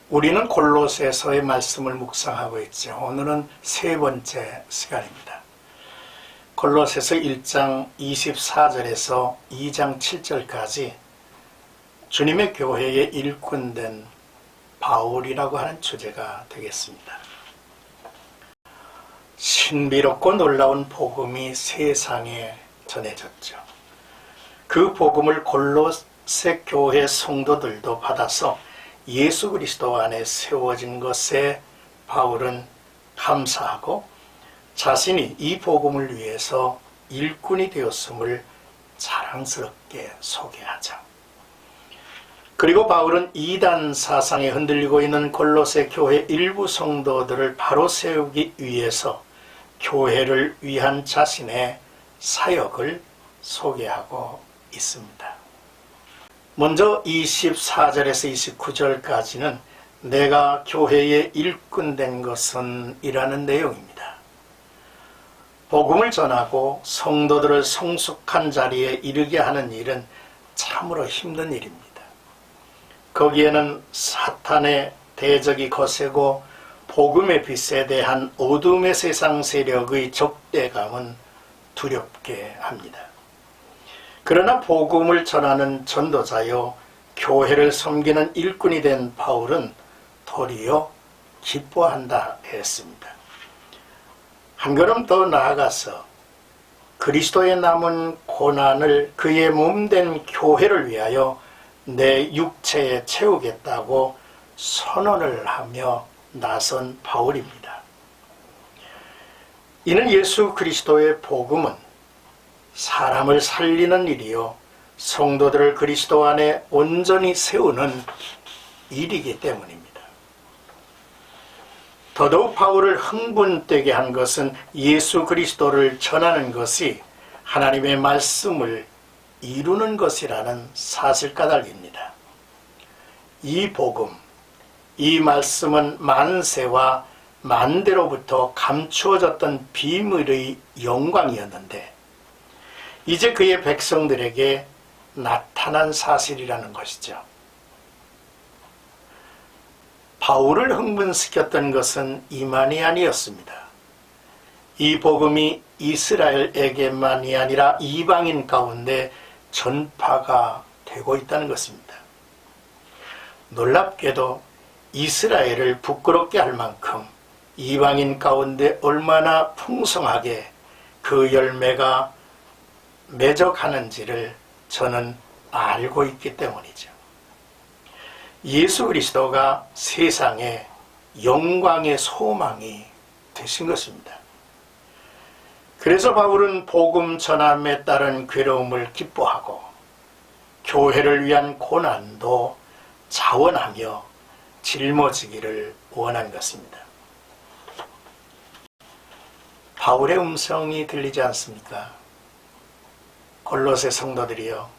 우리는 골로새서의 말씀을 묵상하고 있죠. 오늘은 세 번째 시간입니다. 골로새서 1장 24절에서 2장 7절까지 주님의 교회의 일꾼된 바울이라고 하는 주제가 되겠습니다. 신비롭고 놀라운 복음이 세상에 전해졌죠. 그 복음을 골로새 교회 성도들도 받아서 예수 그리스도 안에 세워진 것에 바울은 감사하고 자신이 이 복음을 위해서 일꾼이 되었음을 자랑스럽게 소개하죠. 그리고 바울은 이단 사상에 흔들리고 있는 골로새 교회 일부 성도들을 바로 세우기 위해서 교회를 위한 자신의 사역을 소개하고 있습니다. 먼저 24절에서 29절까지는 내가 교회에 일꾼된 것은 이라는 내용입니다. 복음을 전하고 성도들을 성숙한 자리에 이르게 하는 일은 참으로 힘든 일입니다. 거기에는 사탄의 대적이 거세고 복음의 빛에 대한 어둠의 세상 세력의 적대감은 두렵게 합니다. 그러나 복음을 전하는 전도자요 교회를 섬기는 일꾼이 된 바울은 도리어 기뻐한다 했습니다. 한 걸음 더 나아가서 그리스도의 남은 고난을 그의 몸된 교회를 위하여 내 육체에 채우겠다고 선언을 하며 나선 바울입니다. 이는 예수 그리스도의 복음은 사람을 살리는 일이요 성도들을 그리스도 안에 온전히 세우는 일이기 때문입니다. 더더욱 바울을 흥분되게 한 것은 예수 그리스도를 전하는 것이 하나님의 말씀을 이루는 것이라는 사실 까닭입니다. 이 복음, 이 말씀은 만세와 만대로부터 감추어졌던 비밀의 영광이었는데 이제 그의 백성들에게 나타난 사실이라는 것이죠. 바울을 흥분시켰던 것은 이만이 아니었습니다. 이 복음이 이스라엘에게만이 아니라 이방인 가운데 전파가 되고 있다는 것입니다. 놀랍게도 이스라엘을 부끄럽게 할 만큼 이방인 가운데 얼마나 풍성하게 그 열매가 매적하는지를 저는 알고 있기 때문이죠. 예수 그리스도가 세상에 영광의 소망이 되신 것입니다. 그래서 바울은 복음 전함에 따른 괴로움을 기뻐하고 교회를 위한 고난도 자원하며 짊어지기를 원한 것입니다. 바울의 음성이 들리지 않습니까? 골로새 성도들이여,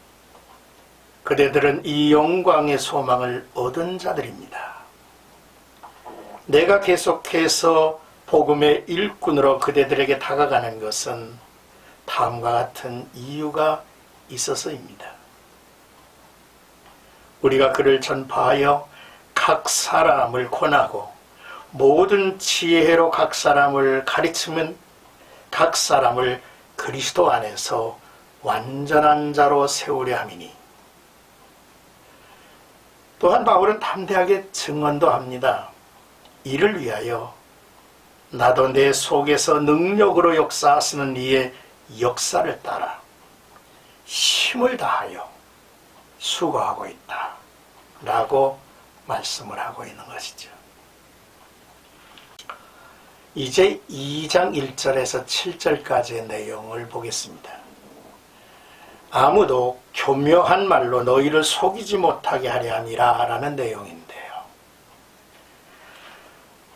그대들은 이 영광의 소망을 얻은 자들입니다. 내가 계속해서 복음의 일꾼으로 그대들에게 다가가는 것은 다음과 같은 이유가 있어서입니다. 우리가 그를 전파하여 각 사람을 권하고 모든 지혜로 각 사람을 가르치면 각 사람을 그리스도 안에서 완전한 자로 세우려 함이니. 또한 바울은 담대하게 증언도 합니다. 이를 위하여 나도 내 속에서 능력으로 역사하시는 이의 역사를 따라 힘을 다하여 수고하고 있다 라고 말씀을 하고 있는 것이죠. 이제 2장 1절에서 7절까지의 내용을 보겠습니다. 아무도 교묘한 말로 너희를 속이지 못하게 하려 함이라 라는 내용인데요.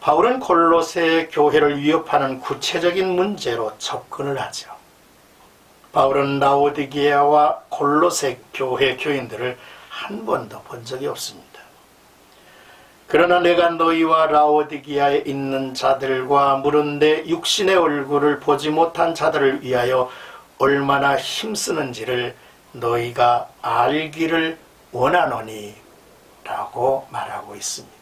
바울은 골로새 교회를 위협하는 구체적인 문제로 접근을 하죠. 바울은 라오디게아와 골로새 교회 교인들을 한 번도 본 적이 없습니다. 그러나 내가 너희와 라오디게아에 있는 자들과 물은데 육신의 얼굴을 보지 못한 자들을 위하여 얼마나 힘쓰는지를 너희가 알기를 원하노니 라고 말하고 있습니다.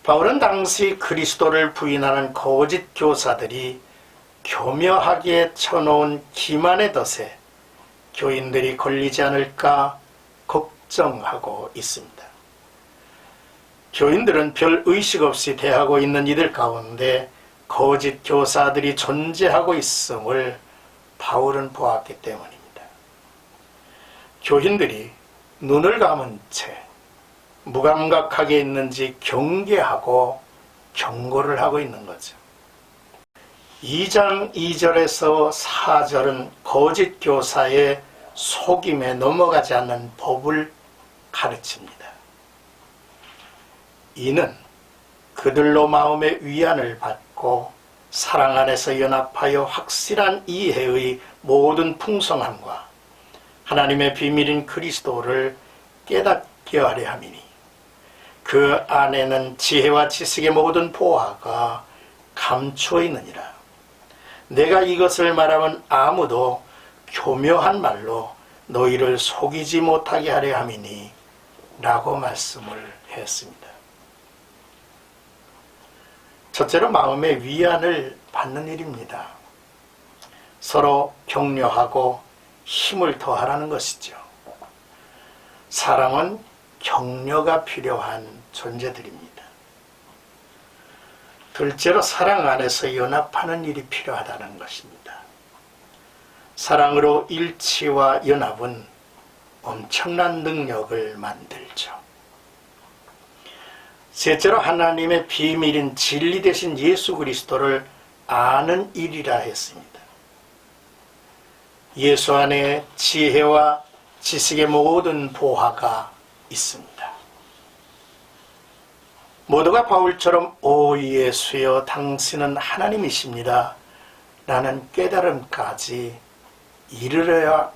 바울은 당시 그리스도를 부인하는 거짓 교사들이 교묘하게 쳐놓은 기만의 덫에 교인들이 걸리지 않을까 걱정하고 있습니다. 교인들은 별 의식 없이 대하고 있는 이들 가운데 거짓 교사들이 존재하고 있음을 바울은 보았기 때문입니다. 교인들이 눈을 감은 채 무감각하게 있는지 경계하고 경고를 하고 있는 거죠. 2장 2절에서 4절은 거짓 교사의 속임에 넘어가지 않는 법을 가르칩니다. 이는 그들로 마음의 위안을 받고 사랑 안에서 연합하여 확실한 이해의 모든 풍성함과 하나님의 비밀인 그리스도를 깨닫게 하려 함이니 그 안에는 지혜와 지식의 모든 보화가 감추어 있느니라. 내가 이것을 말하면 아무도 교묘한 말로 너희를 속이지 못하게 하려 함이니 라고 말씀을 했습니다. 첫째로 마음의 위안을 받는 일입니다. 서로 격려하고 힘을 더하라는 것이죠. 사랑은 격려가 필요한 존재들입니다. 둘째로 사랑 안에서 연합하는 일이 필요하다는 것입니다. 사랑으로 일치와 연합은 엄청난 능력을 만들죠. 셋째로 하나님의 비밀인 진리 되신 예수 그리스도를 아는 일이라 했습니다. 예수 안에 지혜와 지식의 모든 보화가 있습니다. 모두가 바울처럼 오 예수여 당신은 하나님이십니다 라는 깨달음까지 이르러야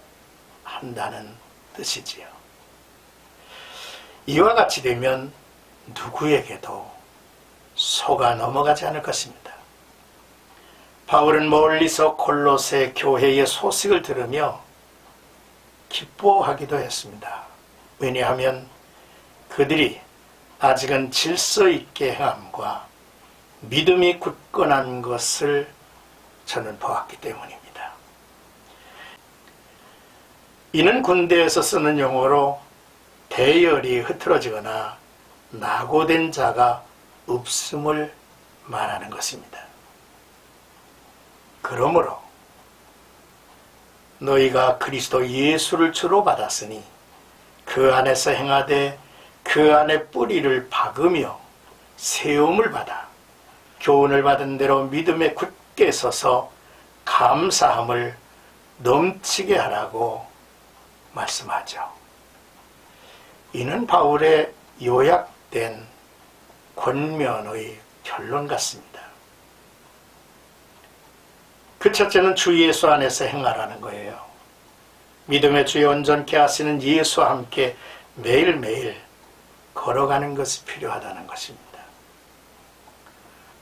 한다는 뜻이지요. 이와 같이 되면 누구에게도 속아 넘어가지 않을 것입니다. 바울은 멀리서 골로새 교회의 소식을 들으며 기뻐하기도 했습니다. 왜냐하면 그들이 아직은 질서 있게 행함과 믿음이 굳건한 것을 저는 보았기 때문입니다. 이는 군대에서 쓰는 용어로 대열이 흐트러지거나 낙오된 자가 없음을 말하는 것입니다. 그러므로 너희가 그리스도 예수를 주로 받았으니 그 안에서 행하되 그 안에 뿌리를 박으며 세움을 받아 교훈을 받은 대로 믿음에 굳게 서서 감사함을 넘치게 하라고 말씀하죠. 이는 바울의 요약된 권면의 결론 같습니다. 그 첫째는 주 예수 안에서 행하라는 거예요. 믿음의 주에 온전케 하시는 예수와 함께 매일매일 걸어가는 것이 필요하다는 것입니다.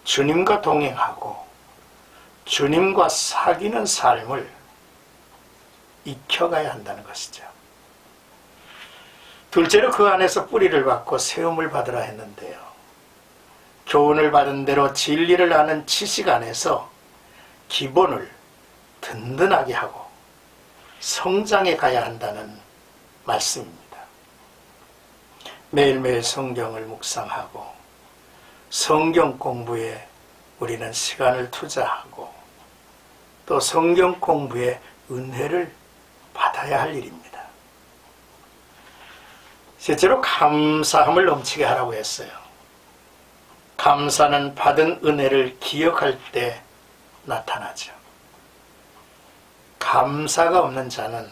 주님과 동행하고 주님과 사귀는 삶을 익혀가야 한다는 것이죠. 둘째로 그 안에서 뿌리를 받고 세움을 받으라 했는데요. 교훈을 받은 대로 진리를 아는 지식 안에서 기본을 든든하게 하고 성장해 가야 한다는 말씀입니다. 매일매일 성경을 묵상하고 성경 공부에 우리는 시간을 투자하고 또 성경 공부에 은혜를 받아야 할 일입니다. 실제로 감사함을 넘치게 하라고 했어요. 감사는 받은 은혜를 기억할 때 나타나죠. 감사가 없는 자는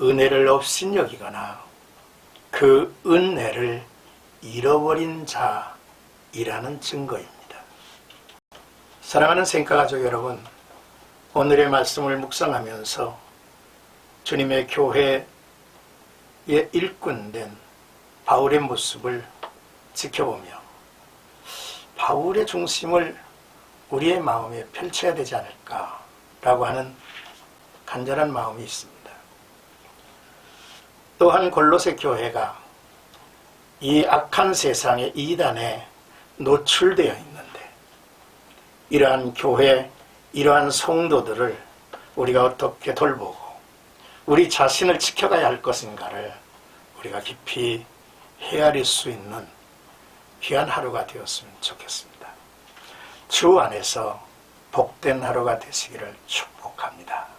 은혜를 업신여기거나 그 은혜를 잃어버린 자이라는 증거입니다. 사랑하는 생가가족 여러분, 오늘의 말씀을 묵상하면서 주님의 교회의 일꾼된 바울의 모습을 지켜보며 바울의 중심을 우리의 마음에 펼쳐야 되지 않을까라고 하는 간절한 마음이 있습니다. 또한 골로새 교회가 이 악한 세상의 이단에 노출되어 있는데 이러한 교회, 이러한 성도들을 우리가 어떻게 돌보고 우리 자신을 지켜가야 할 것인가를 우리가 깊이 헤아릴 수 있는 귀한 하루가 되었으면 좋겠습니다. 주 안에서 복된 하루가 되시기를 축복합니다.